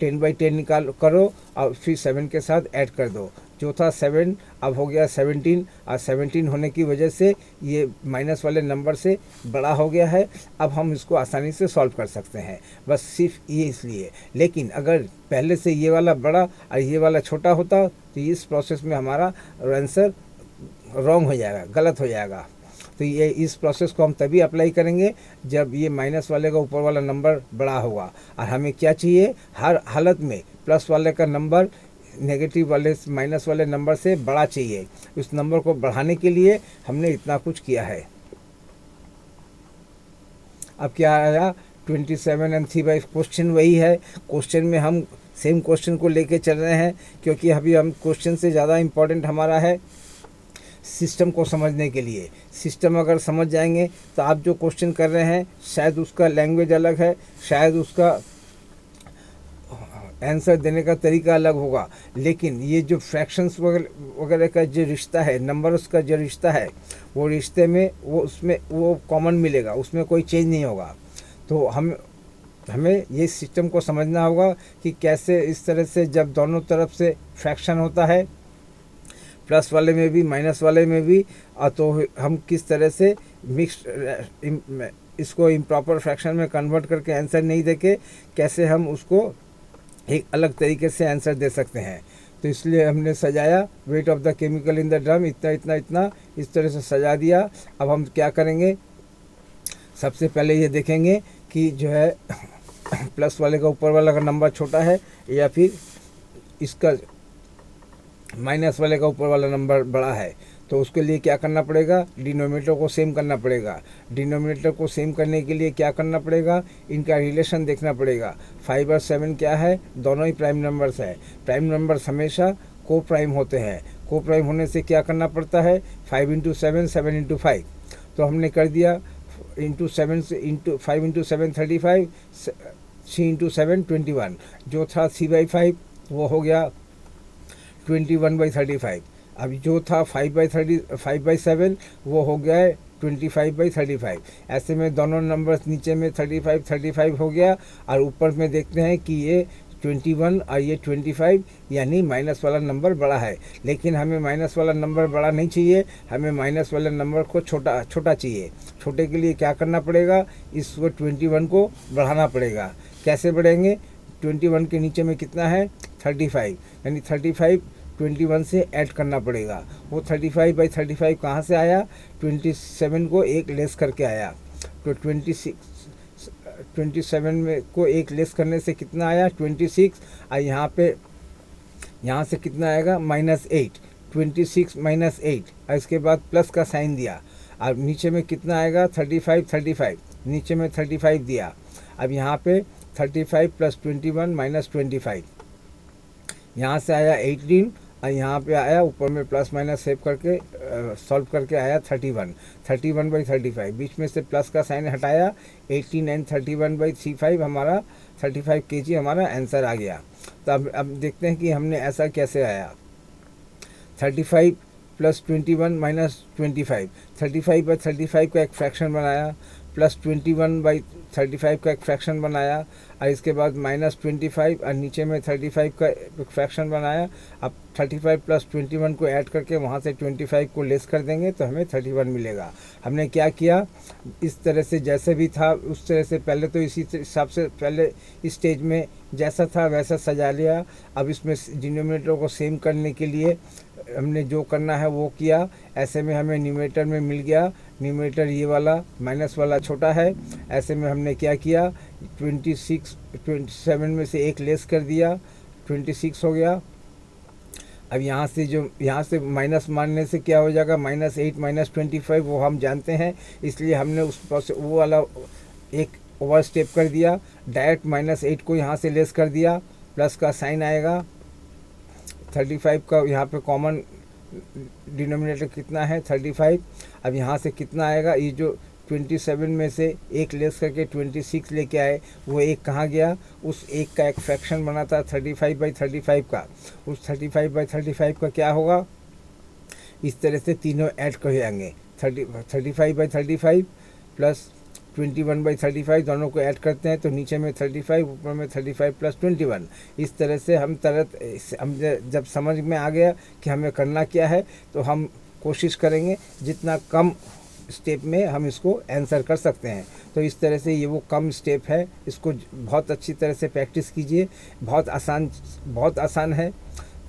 10/10 करो और फिर 7 के साथ ऐड कर दो। जो था 7 अब हो गया 17, और 17 होने की वजह से ये माइनस वाले नंबर से बड़ा हो गया है। अब हम इसको आसानी से सॉल्व कर सकते हैं, बस सिर्फ ये इसलिए। लेकिन अगर पहले से ये वाला बड़ा और ये वाला छोटा होता तो इस प्रोसेस में हमारा आंसर रॉन्ग हो जाएगा, गलत हो जाएगा। तो ये इस प्रोसेस को हम तभी अप्लाई करेंगे जब ये माइनस वाले का ऊपर वाला नंबर बड़ा होगा। और हमें क्या चाहिए, हर हालत में प्लस वाले का नंबर नेगेटिव वाले माइनस वाले नंबर से बड़ा चाहिए। उस नंबर को बढ़ाने के लिए हमने इतना कुछ किया है। अब क्या आया 27 एंड 3/5 क्वेश्चन वही है। क्वेश्चन में हम सेम क्वेश्चन को लेके चल रहे हैं, क्योंकि अभी हम क्वेश्चन से ज़्यादा इम्पोर्टेंट हमारा है सिस्टम को समझने के लिए। सिस्टम अगर समझ जाएंगे तो आप जो क्वेश्चन कर रहे हैं शायद उसका लैंग्वेज अलग है, शायद उसका आंसर देने का तरीका अलग होगा, लेकिन ये जो फ्रैक्शंस वगैरह का जो रिश्ता है, नंबर्स का जो रिश्ता है, वो रिश्ते में वो उसमें वो कॉमन मिलेगा, उसमें कोई चेंज नहीं होगा। तो हमें ये सिस्टम को समझना होगा कि कैसे इस तरह से जब दोनों तरफ से फ्रैक्शन होता है, प्लस वाले में भी माइनस वाले में भी, तो हम किस तरह से मिक्स इसको इम्प्रॉपर फ्रैक्शन में कन्वर्ट करके आंसर नहीं देके कैसे हम उसको एक अलग तरीके से आंसर दे सकते हैं। तो इसलिए हमने सजाया wait of the chemical in the drum, इतना इतना इतना इस तरह से सजा दिया। अब हम क्या करेंगे, सबसे पहले ये देखेंगे कि जो है प्लस वाले का ऊपर वाला का नंबर छोटा है या फिर इसका माइनस वाले का ऊपर वाला नंबर बड़ा है। तो उसके लिए क्या करना पड़ेगा, डिनोमिनेटर को सेम करना पड़ेगा। डिनोमिनेटर को सेम करने के लिए क्या करना पड़ेगा, इनका रिलेशन देखना पड़ेगा। 5 और 7 क्या है, दोनों ही प्राइम नंबर्स है। प्राइम नंबर्स हमेशा को प्राइम होते हैं। को प्राइम होने से क्या करना पड़ता है, 5 इंटू 7, 7 इंटू 5। तो हमने कर दिया इंटू 7 से इंटू 5 इंटू 7 35, 3 इंटू 7 21। जो था 3/5 वो हो गया 21/35। अब जो था 5/7 वो हो गया है 25/35। ऐसे में दोनों नंबर्स नीचे में 35 हो गया, और ऊपर में देखते हैं कि ये 21 और ये 25, यानी माइनस वाला नंबर बड़ा है। लेकिन हमें माइनस वाला नंबर बड़ा नहीं चाहिए, हमें माइनस वाले नंबर को छोटा चाहिए। छोटे के लिए क्या करना पड़ेगा, इसको 21 को बढ़ाना पड़ेगा। कैसे बढ़ेंगे, 21 के नीचे में कितना है 35, यानी 35 21 से ऐड करना पड़ेगा। वो 35/35 कहाँ से आया, 27 को एक लेस करके आया। तो 27 में को एक लेस करने से कितना आया 26, और यहाँ से कितना आएगा -8, 26 -8, और इसके बाद प्लस का साइन दिया। अब नीचे में कितना आएगा 35, नीचे में 35 दिया। अब यहाँ पे 35 + 21 - 25, यहाँ से आया 18, और यहाँ पे आया ऊपर में प्लस माइनस सेव करके सॉल्व करके आया 31/35। बीच में से प्लस का साइन हटाया, 18 एंड 31/35 हमारा 35 kg हमारा आंसर आ गया। तो अब देखते हैं कि हमने ऐसा कैसे आया। 35 + 21 - 25, 35/35 का एक फ्रैक्शन बनाया, प्लस 21/35 का एक फ्रैक्शन बनाया, और इसके बाद -25 और नीचे में 35 का एक फ्रैक्शन बनाया। अब 35 + 21 को ऐड करके वहाँ से 25 को लेस कर देंगे तो हमें 31 मिलेगा। हमने क्या किया, इस तरह से जैसे भी था उस तरह से पहले तो इसी हिसाब से पहले इस स्टेज में जैसा था वैसा सजा लिया। अब इसमें डिनोमिनेटर को सेम करने के लिए हमने जो करना है वो किया। ऐसे में हमें न्यूमरेटर में मिल गया, न्यूमरेटर ये वाला माइनस वाला छोटा है। ऐसे में हमने क्या किया, 27 में से एक लेस कर दिया, 26 हो गया। अब यहाँ से माइनस मारने से क्या हो जाएगा, -8 - 25, वो हम जानते हैं, इसलिए हमने उस वो वाला एक ओवर स्टेप कर दिया। डायरेक्ट -8 को यहाँ से लेस कर दिया, प्लस का साइन आएगा। 35 का यहाँ पे कॉमन डिनोमिनेटर कितना है 35। अब यहाँ से कितना आएगा, ये जो 27 में से एक लेस करके 26 लेके आए, वो एक कहाँ गया, उस एक का एक फ्रैक्शन बना था 35/35 का। उस 35/35 का क्या होगा, इस तरह से तीनों ऐड कर जाएंगे। 35/35 + 21/35 दोनों को ऐड करते हैं तो नीचे में 35, ऊपर में 35 + 21। इस तरह से हम जब समझ में आ गया कि हमें करना क्या है, तो हम कोशिश करेंगे जितना कम स्टेप में हम इसको आंसर कर सकते हैं। तो इस तरह से ये वो कम स्टेप है, इसको बहुत अच्छी तरह से प्रैक्टिस कीजिए। बहुत आसान है।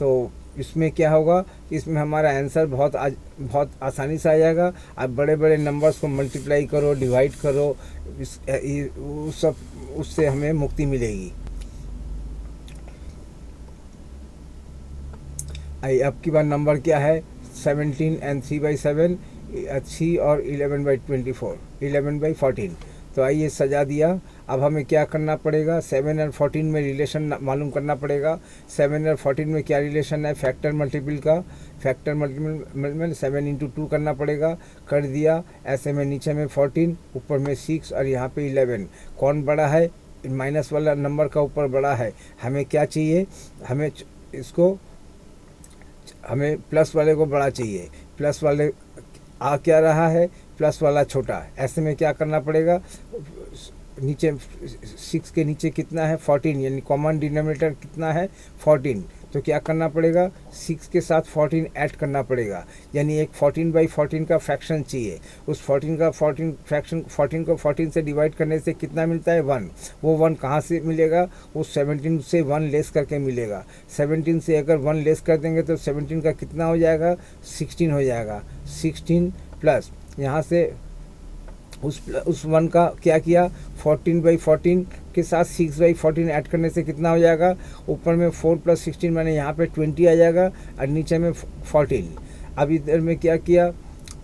तो इसमें क्या होगा, इसमें हमारा आंसर बहुत आसानी से आ जाएगा। आप बड़े बड़े नंबर्स को मल्टीप्लाई करो, डिवाइड करो, उससे हमें मुक्ति मिलेगी। अब की बार नंबर क्या है, 17 एंड 3/7, 3 और 11/24, 11/14। तो आइए सजा दिया। अब हमें क्या करना पड़ेगा, 7 और 14 में रिलेशन मालूम करना पड़ेगा। 7 और 14 में क्या रिलेशन है, फैक्टर मल्टीपल का। फैक्टर मल्टीपल में 7 इंटू 2 करना पड़ेगा, कर दिया। ऐसे में नीचे में 14, ऊपर में 6 और यहाँ पे 11। कौन बड़ा है, माइनस वाला नंबर का ऊपर बड़ा है। हमें क्या चाहिए, हमें प्लस वाले को बड़ा चाहिए। प्लस वाले आ क्या रहा है, प्लस वाला छोटा। ऐसे में क्या करना पड़ेगा, नीचे 6 के नीचे कितना है 14, यानी कॉमन डिनोमिनेटर कितना है 14। तो क्या करना पड़ेगा, 6 के साथ 14 ऐड करना पड़ेगा, यानी एक 14/14 का फ्रैक्शन चाहिए। उस 14 को 14 से डिवाइड करने से कितना मिलता है 1। वो 1 कहाँ से मिलेगा, वो 17 से 1 लेस करके मिलेगा। 17 से अगर 1 लेस कर देंगे तो 17 का कितना हो जाएगा, 16 हो जाएगा। 16 प्लस यहाँ से उस 1 का क्या किया, 14/14 के साथ 6/14 ऐड करने से कितना हो जाएगा, ऊपर में 4 + 16 मैंने यहाँ पे 20 आ जाएगा और नीचे में 14। अब इधर में क्या किया,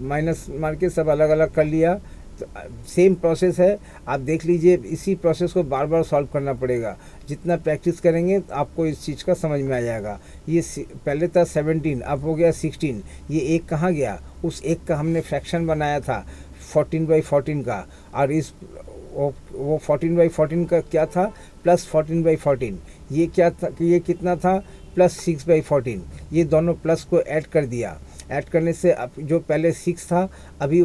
माइनस मार के सब अलग अलग कर लिया। तो सेम प्रोसेस है, आप देख लीजिए। इसी प्रोसेस को बार बार सॉल्व करना पड़ेगा। जितना प्रैक्टिस करेंगे तो आपको इस चीज़ का समझ में आ जाएगा। ये पहले था 17, अब हो गया 16। ये एक कहाँ गया, उस एक का हमने फ्रैक्शन बनाया था 14/14 का, और इस वो 14/14 का क्या था, प्लस 14/14। ये क्या था, ये कितना था, प्लस 6/14। ये दोनों प्लस को ऐड कर दिया। ऐड करने से अब जो पहले 6 था, अभी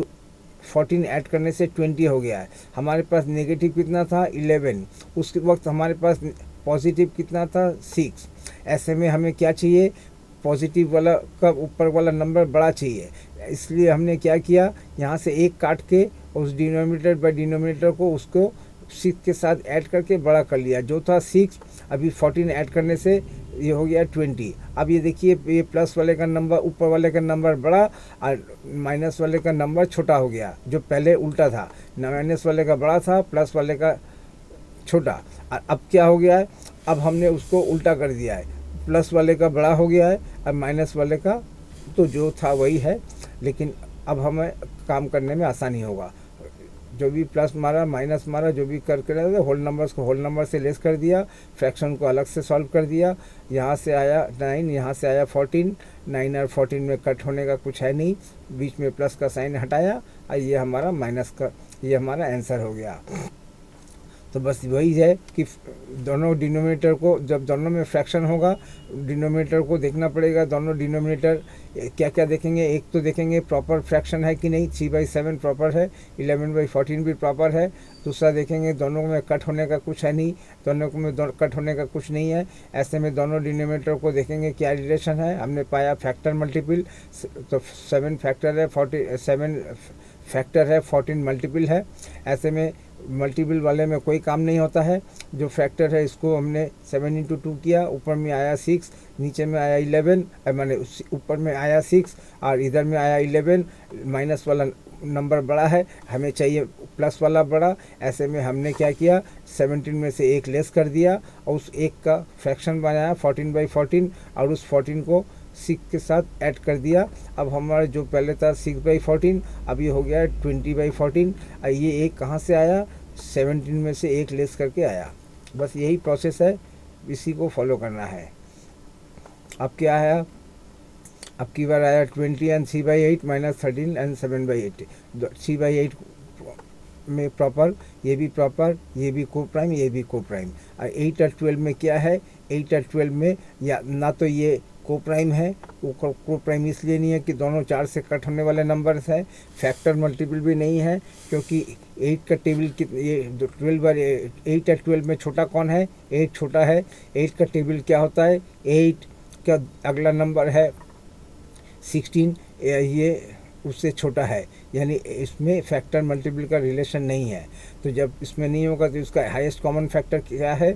14 ऐड करने से 20 हो गया है। हमारे पास नेगेटिव कितना था 11, उसके वक्त हमारे पास पॉजिटिव कितना था 6। ऐसे में हमें क्या चाहिए, पॉजिटिव वाला का ऊपर वाला नंबर बड़ा चाहिए। इसलिए हमने क्या किया, यहाँ से एक काट के उस डिनोमिनेटर बाय डिनोमिनेटर को उसको 6 के साथ ऐड करके बड़ा कर लिया। जो था 6, अभी 14 ऐड करने से ये हो गया 20। अब ये देखिए, ये प्लस वाले का नंबर, ऊपर वाले का नंबर बड़ा और माइनस वाले का नंबर छोटा हो गया। जो पहले उल्टा था, माइनस वाले का बड़ा था, प्लस वाले का छोटा। और अब क्या हो गया है, अब हमने उसको उल्टा कर दिया है। प्लस वाले का बड़ा हो गया है और माइनस वाले का तो जो था वही है, लेकिन अब हमें काम करने में आसानी होगा। जो भी प्लस मारा माइनस मारा जो भी करके रहे थे, होल नंबर्स को होल नंबर से लेस कर दिया, फ्रैक्शन को अलग से सॉल्व कर दिया। यहाँ से आया 9, यहाँ से आया 14। 9 और 14 में कट होने का कुछ है नहीं, बीच में प्लस का साइन हटाया और ये हमारा माइनस का, ये हमारा आंसर हो गया। तो बस वही है कि दोनों डिनोमिनेटर को, जब दोनों में फ्रैक्शन होगा, डिनोमिनेटर को देखना पड़ेगा। दोनों डिनोमिनेटर क्या क्या देखेंगे, एक तो देखेंगे प्रॉपर फ्रैक्शन है कि नहीं, 3/7 प्रॉपर है, 11/14 भी प्रॉपर है। दूसरा देखेंगे दोनों में कट होने का कुछ है नहीं, दोनों में कट होने का कुछ नहीं है। ऐसे में दोनों डिनोमिनेटर को देखेंगे क्या रिलेशन है। हमने पाया फैक्टर मल्टीपल, तो 7 फैक्टर है, 7 फैक्टर है, 14 मल्टीपल है। ऐसे में मल्टीपल वाले में कोई काम नहीं होता है। जो फैक्टर है इसको हमने 7 इंटू 2 किया, ऊपर में आया 6, नीचे में आया 11, मैंने ऊपर में आया 6 और इधर में आया 11। माइनस वाला नंबर बड़ा है, हमें चाहिए प्लस वाला बड़ा। ऐसे में हमने क्या किया, 17 में से एक लेस कर दिया और उस एक का फ्रैक्शन बनाया 14/14 और उस 14 को 6 के साथ ऐड कर दिया। अब हमारा जो पहले था 6/14, अब ये हो गया 20/14। ये एक कहाँ से आया, 17 में से एक लेस करके आया। बस यही प्रोसेस है, इसी को फॉलो करना है। अब क्या आया, अब की बार आया 20 एंड 3/8 माइनस 13 एंड 7/8। 3/8 में प्रॉपर, ये भी प्रॉपर, ये भी को प्राइम, ये भी को प्राइम। 8 और 12 में क्या है, 8 और 12 में या ना तो ये को प्राइम है, वो को प्राइम इसलिए नहीं है कि दोनों 4 से कट होने वाले नंबर्स हैं। फैक्टर मल्टीपल भी नहीं है, क्योंकि 8 का टेबल ये 12 और 8 और 12 में छोटा कौन है, 8 छोटा है। 8 का टेबल क्या होता है, 8 का अगला नंबर है 16, ये उससे छोटा है, यानी इसमें फैक्टर मल्टीपल का रिलेशन नहीं है। तो जब इसमें नहीं होगा तो इसका हाईएस्ट कॉमन फैक्टर क्या है,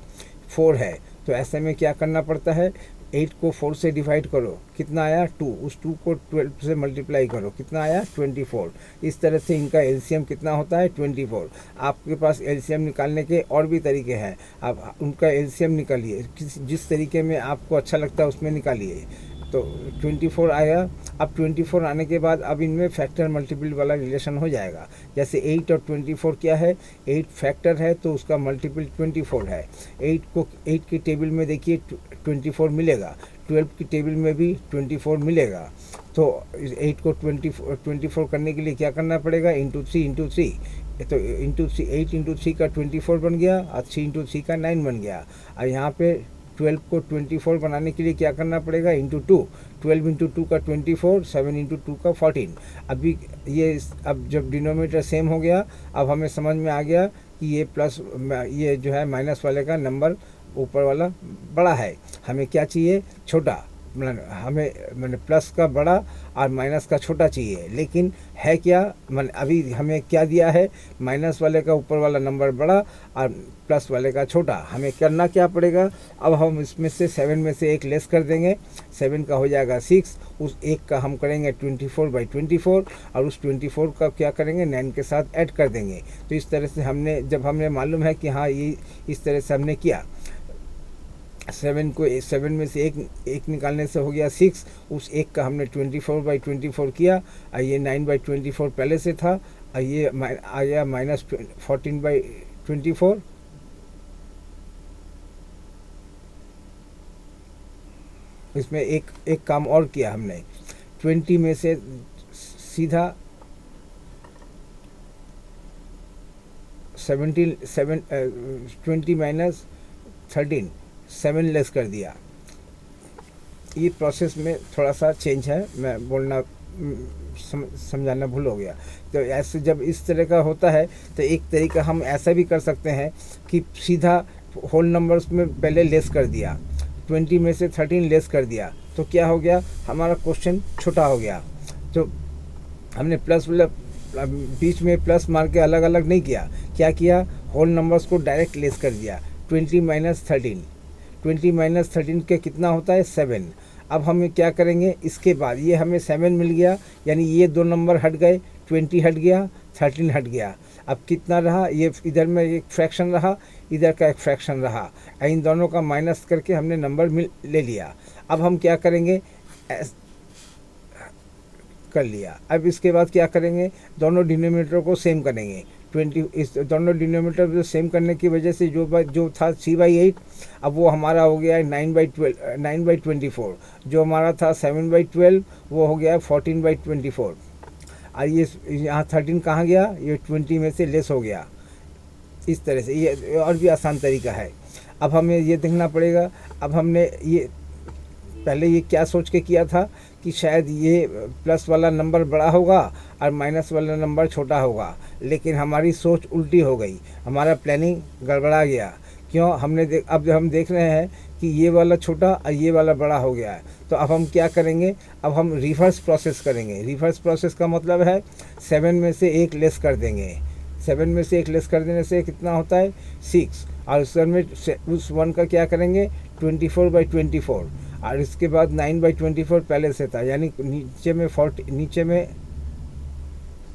4 है। तो ऐसे में क्या करना पड़ता है, 8 को 4 से डिवाइड करो, कितना आया 2, उस 2 को 12 से मल्टीप्लाई करो, कितना आया 24। इस तरह से इनका एलसीएम कितना होता है 24। आपके पास एलसीएम निकालने के और भी तरीके हैं, आप उनका एलसीएम निकालिए, जिस तरीके में आपको अच्छा लगता है उसमें निकालिए। तो 24 आया। अब 24 आने के बाद अब इनमें फैक्टर मल्टीपल वाला रिलेशन हो जाएगा। जैसे 8 और 24 क्या है, 8 फैक्टर है तो उसका मल्टीपल 24 है। 8 की टेबल में देखिए 24 मिलेगा, 12 की टेबल में भी 24 मिलेगा। तो 8 को 24 करने के लिए क्या करना पड़ेगा, इंटू 3, तो इंटू 8 इंटू 3 का 24 बन गया और 3 इंटू 3 का 9 बन गया। और यहाँ पे 12 को 24 बनाने के लिए क्या करना पड़ेगा, इंटू 2, 12 इंटू 2 का 24, 7 इंटू 2 का 14। अभी ये अब जब डिनोमिनेटर सेम हो गया, अब हमें समझ में आ गया कि ये प्लस, ये जो है माइनस वाले का नंबर ऊपर वाला बड़ा है, हमें क्या चाहिए, छोटा, हमें मैंने प्लस का बड़ा और माइनस का छोटा चाहिए। लेकिन है क्या, अभी हमें क्या दिया है, माइनस वाले का ऊपर वाला नंबर बड़ा और प्लस वाले का छोटा। हमें करना क्या पड़ेगा, अब हम इसमें से 7 में से एक लेस कर देंगे, 7 का हो जाएगा 6, उस एक का हम करेंगे 24/24 और उस 24 का क्या करेंगे, 9 के साथ ऐड कर देंगे। तो इस तरह से हमने, जब हमें मालूम है कि हाँ ये इस तरह से हमने किया, 7 में से एक निकालने से हो गया 6, उस एक का हमने 24/24 किया और ये 9/24 पहले से था और ये आ गया -14/24। इसमें एक काम और किया हमने, 20 में से सीधा 20 माइनस 13, 7 लेस कर दिया। ये प्रोसेस में थोड़ा सा चेंज है, मैं बोलना समझाना भूल हो गया। तो ऐसे जब इस तरह का होता है तो एक तरीका हम ऐसा भी कर सकते हैं कि सीधा होल नंबर्स में पहले लेस कर दिया, 20 में से 13 लेस कर दिया, तो क्या हो गया, हमारा क्वेश्चन छोटा हो गया। तो हमने प्लस बीच में प्लस मार के अलग अलग नहीं किया, क्या किया, होल नंबर्स को डायरेक्ट लेस कर दिया। 20 माइनस 13 के कितना होता है, 7। अब हम क्या करेंगे, इसके बाद ये हमें 7 मिल गया, यानी ये दो नंबर हट गए, 20 हट गया, 13 हट गया। अब कितना रहा, ये इधर में एक फ्रैक्शन रहा, इधर का एक फ्रैक्शन रहा, इन दोनों का माइनस करके हमने नंबर ले लिया। अब हम क्या करेंगे, कर लिया। अब इसके बाद क्या करेंगे, दोनों डिनोमिनेटर को सेम करेंगे। 20 इस दोनों डिनोमिनेटर को सेम करने की वजह से जो था 3/8, अब वो हमारा हो गया है 9/24। जो हमारा था 7/12 वो हो गया है 14/24। और ये यहाँ 13 कहाँ गया, ये 20 में से लेस हो गया। इस तरह से ये और भी आसान तरीका है। अब हमें ये देखना पड़ेगा, अब हमने ये पहले ये क्या सोच के किया था कि शायद ये प्लस वाला नंबर बड़ा होगा और माइनस वाला नंबर छोटा होगा, लेकिन हमारी सोच उल्टी हो गई, हमारा प्लानिंग गड़बड़ा गया। क्यों, अब हम देख रहे हैं कि ये वाला छोटा और ये वाला बड़ा हो गया है। तो अब हम क्या करेंगे, अब हम रिवर्स प्रोसेस करेंगे। रिवर्स प्रोसेस का मतलब है 7 में से एक लेस कर देंगे। 7 में से एक लेस कर देने से कितना होता है, 6, और उस 1 का क्या करेंगे, 24/24, और इसके बाद 9/24 पहले से था, यानी नीचे में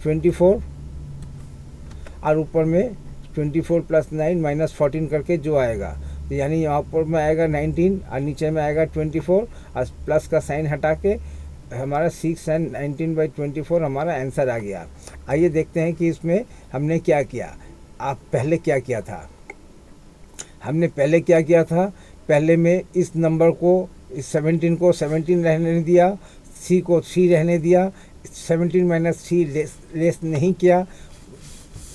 24 और ऊपर में 24 + 9 - 14 करके जो आएगा, तो यानी यहाँ ऊपर में आएगा 19 और नीचे में आएगा 24 और प्लस का साइन हटा के हमारा 6 और 19/24 हमारा आंसर आ गया। आइए देखते हैं कि इसमें हमने क्या किया। आप पहले क्या किया था, हमने पहले क्या किया था, पहले में इस नंबर को, इस 17 को 17 रहने दिया, सी को सी रहने दिया, 17 - 3 लेस नहीं किया,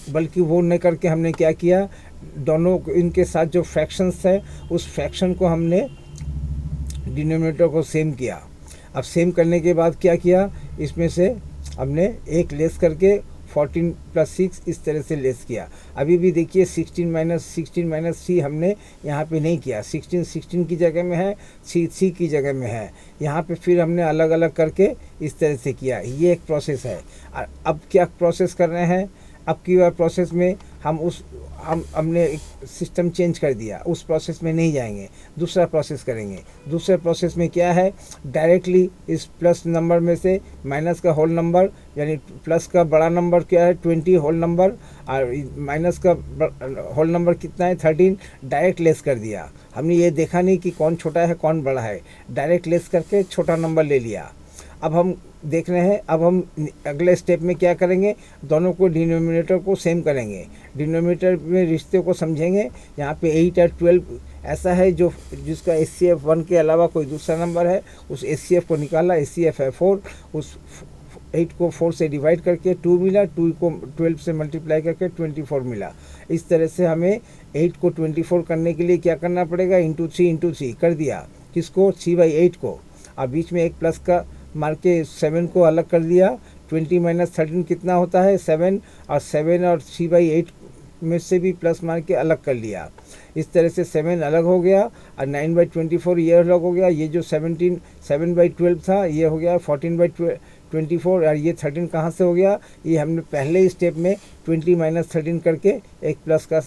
बल्कि वो न करके हमने क्या किया, दोनों इनके साथ जो फ्रैक्शंस है उस फ्रैक्शन को हमने डिनोमिनेटर को सेम किया। अब सेम करने के बाद क्या किया, इसमें से हमने एक लेस करके 14 + 6 इस तरह से लेस किया। अभी भी देखिए 16 - 3 हमने यहाँ पे नहीं किया, 16 की जगह में है, सी की जगह में है, यहाँ पे फिर हमने अलग अलग करके इस तरह से किया। ये एक प्रोसेस है। और अब क्या प्रोसेस कर रहे हैं, अब की बार प्रोसेस में हमने एक सिस्टम चेंज कर दिया, उस प्रोसेस में नहीं जाएंगे, दूसरा प्रोसेस करेंगे। दूसरे प्रोसेस में क्या है, डायरेक्टली इस प्लस नंबर में से माइनस का होल नंबर, यानी प्लस का बड़ा नंबर क्या है 20 होल नंबर, और माइनस का होल नंबर कितना है 13, डायरेक्ट लेस कर दिया। हमने ये देखा नहीं कि कौन छोटा है कौन बड़ा है, डायरेक्ट लेस करके छोटा नंबर ले लिया। अब हम देख रहे हैं। अब हम अगले स्टेप में क्या करेंगे, दोनों को डिनोमिनेटर को सेम करेंगे, डिनोमिनेटर में रिश्ते को समझेंगे। यहाँ पे 8 और 12 ऐसा है जो जिसका HCF 1 के अलावा कोई दूसरा नंबर है, उस HCF को निकाला, HCF है 4, उस 8 को 4 से डिवाइड करके 2 मिला, 2 को 12 से मल्टीप्लाई करके 24 मिला। इस तरह से हमें 8 को 24 करने के लिए क्या करना पड़ेगा, इंटू 3 कर दिया, किसको, 3/8 को। अब बीच में एक प्लस का मार के 7 को अलग कर दिया। 20 - 13 कितना होता है, 7, और 7 और 3/8 में से भी प्लस मार के अलग कर लिया। इस तरह से 7 अलग हो गया और 9/24 ये अलग हो गया। ये जो 7/12 था ये हो गया 14/24, और ये 13 कहाँ से हो गया, ये हमने पहले स्टेप में 20 - 13 करके एक प्लस का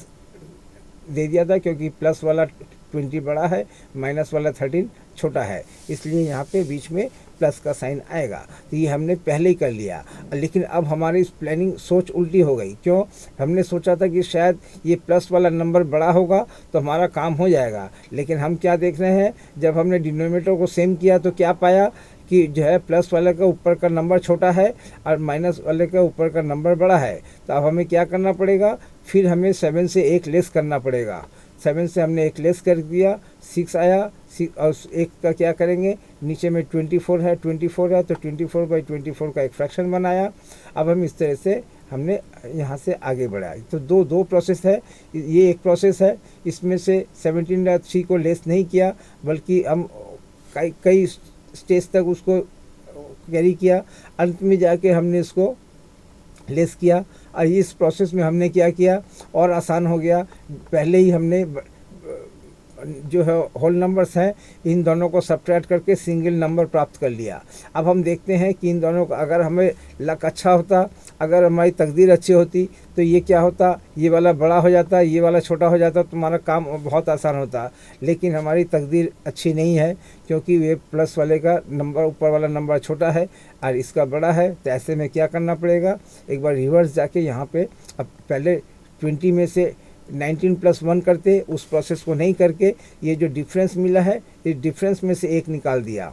दे दिया था, क्योंकि प्लस वाला 20 बड़ा है, माइनस वाला 13 छोटा है, इसलिए यहाँ पे बीच में प्लस का साइन आएगा। तो ये हमने पहले ही कर लिया। लेकिन अब हमारी प्लानिंग सोच उल्टी हो गई। क्यों, हमने सोचा था कि शायद ये प्लस वाला नंबर बड़ा होगा तो हमारा काम हो जाएगा, लेकिन हम क्या देख रहे हैं, जब हमने डिनोमिनेटर को सेम किया तो क्या पाया कि जो है प्लस वाले का ऊपर का नंबर छोटा है और माइनस वाले का ऊपर का नंबर बड़ा है। तो अब हमें क्या करना पड़ेगा, फिर हमें 7 से एक लेस करना पड़ेगा। 7 से हमने एक लेस कर दिया, 6 आया, 6 और एक का क्या करेंगे, नीचे में 24 है तो 24/24 का एक फ्रैक्शन बनाया। अब हम इस तरह से हमने यहाँ से आगे बढ़ाया। तो दो प्रोसेस है, ये एक प्रोसेस है, इसमें से 17/3 को लेस नहीं किया, बल्कि हम कई स्टेज तक उसको कैरी किया, अंत में जाके हमने इसको लेस किया। और इस प्रोसेस में हमने क्या किया, और आसान हो गया, पहले ही हमने जो है होल नंबर्स हैं इन दोनों को सब्ट्रैक्ट करके सिंगल नंबर प्राप्त कर लिया। अब हम देखते हैं कि इन दोनों का अगर हमें लक अच्छा होता, अगर हमारी तकदीर अच्छी होती तो ये क्या होता, ये वाला बड़ा हो जाता, ये वाला छोटा हो जाता, तुम्हारा काम बहुत आसान होता। लेकिन हमारी तकदीर अच्छी नहीं है, क्योंकि ये प्लस वाले का नंबर, ऊपर वाला नंबर छोटा है और इसका बड़ा है। तो ऐसे में क्या करना पड़ेगा, एक बार रिवर्स जाके यहाँ पे, अब पहले 20 में से 19 + 1 करते, उस प्रोसेस को नहीं करके ये जो डिफरेंस मिला है, इस डिफरेंस में से एक निकाल दिया।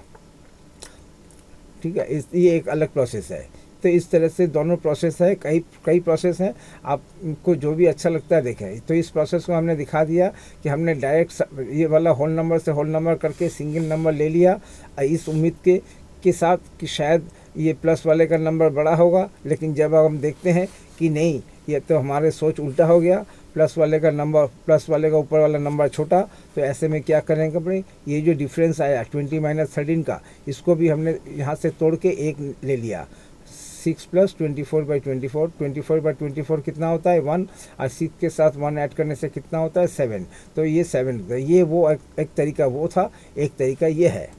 ठीक है, ये एक अलग प्रोसेस है। तो इस तरह से दोनों प्रोसेस है, कई प्रोसेस हैं, आपको जो भी अच्छा लगता है देखें। तो इस प्रोसेस को हमने दिखा दिया कि हमने डायरेक्ट ये वाला होल नंबर से होल नंबर करके सिंगल नंबर ले लिया, इस उम्मीद के साथ कि शायद ये प्लस वाले का नंबर बड़ा होगा। लेकिन जब हम देखते हैं कि नहीं, ये तो हमारे सोच उल्टा हो गया, प्लस वाले का ऊपर वाला नंबर छोटा। तो ऐसे में क्या करेंगे अपने, ये जो डिफरेंस आया 20 - 13 का, इसको भी हमने यहाँ से तोड़ के एक ले लिया। 6 + 24/24, 24/24 कितना होता है 1, और 6 के साथ 1 ऐड करने से कितना होता है 7। तो ये 7, ये वो एक तरीका वो था, एक तरीका ये है।